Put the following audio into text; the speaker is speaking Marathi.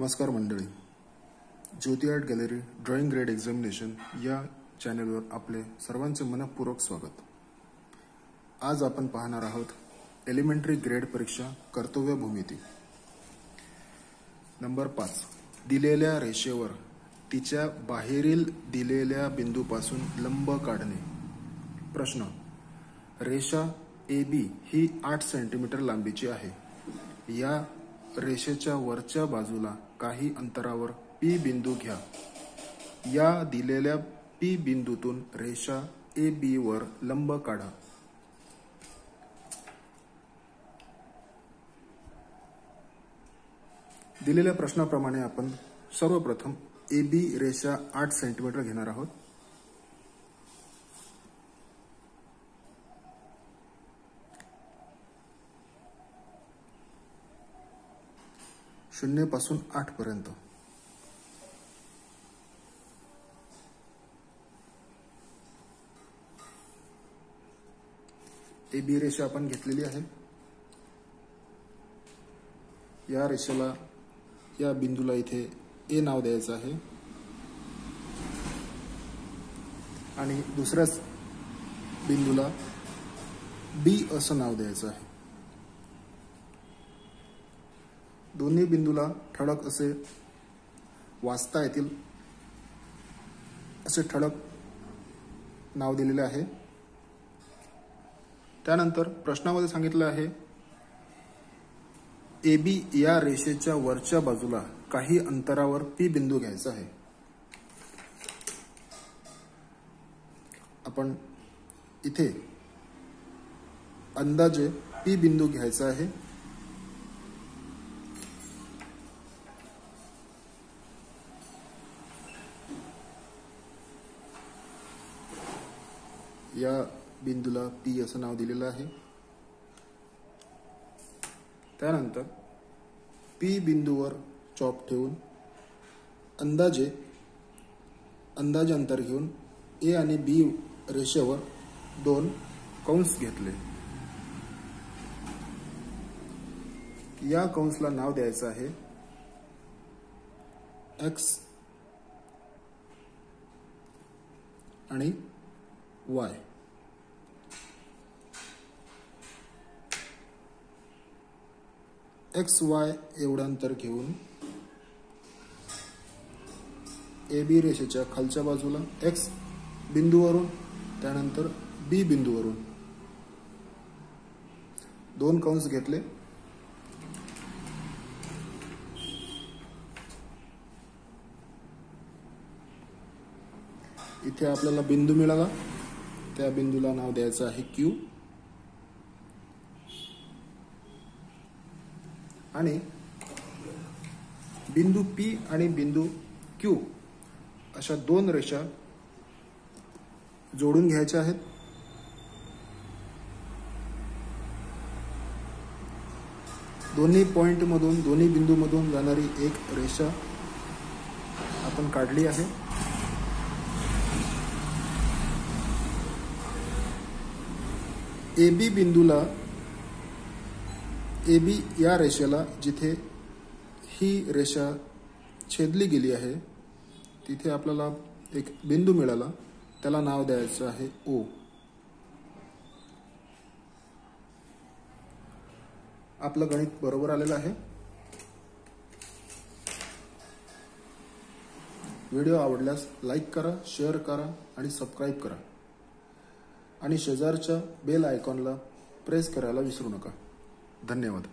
नमस्कार मंडळी, Jyoti art gallery drawing grade examination या चॅनलवर आपले सर्वांचे मनपूर्वक स्वागत। आज आपण पाहणार आहोत एलिमेंटरी ग्रेड परीक्षा कर्तव्य भूमिती नंबर 5। दिलेल्या रेषेवर तिच्या बाहेरील दिलेल्या बिंदूपासून लंब काढणे। प्रश्न: रेषा AB ही 8 सेंटीमीटर लांबीची आहे। या रेषेच्या वरच्या बाजूला काही अंतरावर P बिंदू घ्या। या दिलेल्या P बिंदूतून रेषा AB वर लंब काढा। दिलेल्या प्रश्नाप्रमाणे आपण सर्वप्रथम AB रेषा 8 सेंटीमीटर घेणार आहोत। शून्य पासून 8 पर्यंत AB रेषा आपण घेतलेली आहे। या रेषेला, या बिंदूला इथे A नाव द्यायचं आहे आणि दुसऱ्याच बिंदूला B असं नाव द्यायचं आहे। दोन्ही बिंदूला ठळक असे वाचता येतील असे ठळक नाव दिलेले आहे। त्यानंतर प्रश्नामध्ये सांगितलं आहे AB या रेषेच्या वरच्या बाजूला काही अंतरावर P बिंदू घ्यायचा आहे। आपण इथे अंदाजे P बिंदू घ्यायचा आहे। या बिंदूला P असं नाव दिलेलं आहे। त्यानंतर P बिंदूवर चॉप ठेवून अंदाजे अंतर घेऊन A आणि B रेषेवर 2 कंस घेतले। या कंसला नाव द्यायचं आहे X आणि Y। XY एवढं अंतर घेऊन AB रेषेच्या खालच्या बाजूला X बिंदूवरून, त्यानंतर B बिंदूवरून 2 कंस घेतले। इथे आपल्याला बिंदू मिळाला, त्या बिंदूला नाव द्यायचं आहे Q आणि बिंदू P आणि बिंदू Q अशा 2 रेषा जोडून घ्यायच्या आहेत। दोन्ही पॉइंट मधून, दोन्ही बिंदू मधून जाणारी एक रेषा आपण काढली आहे। AB बिंदूला, AB या रेषेला जिथे ही रेषा छेदली गेली आहे तिथे आपल्याला एक बिंदू मिळाला, त्याला नाव द्यायचं आहे O। आपलं गणित बरोबर आलेलं आहे। व्हिडिओ आवडल्यास लाईक करा, शेअर करा आणि सबस्क्राईब करा आणि शेजारच्या बेल आयकॉनला प्रेस करायला विसरू नका। धन्यवाद।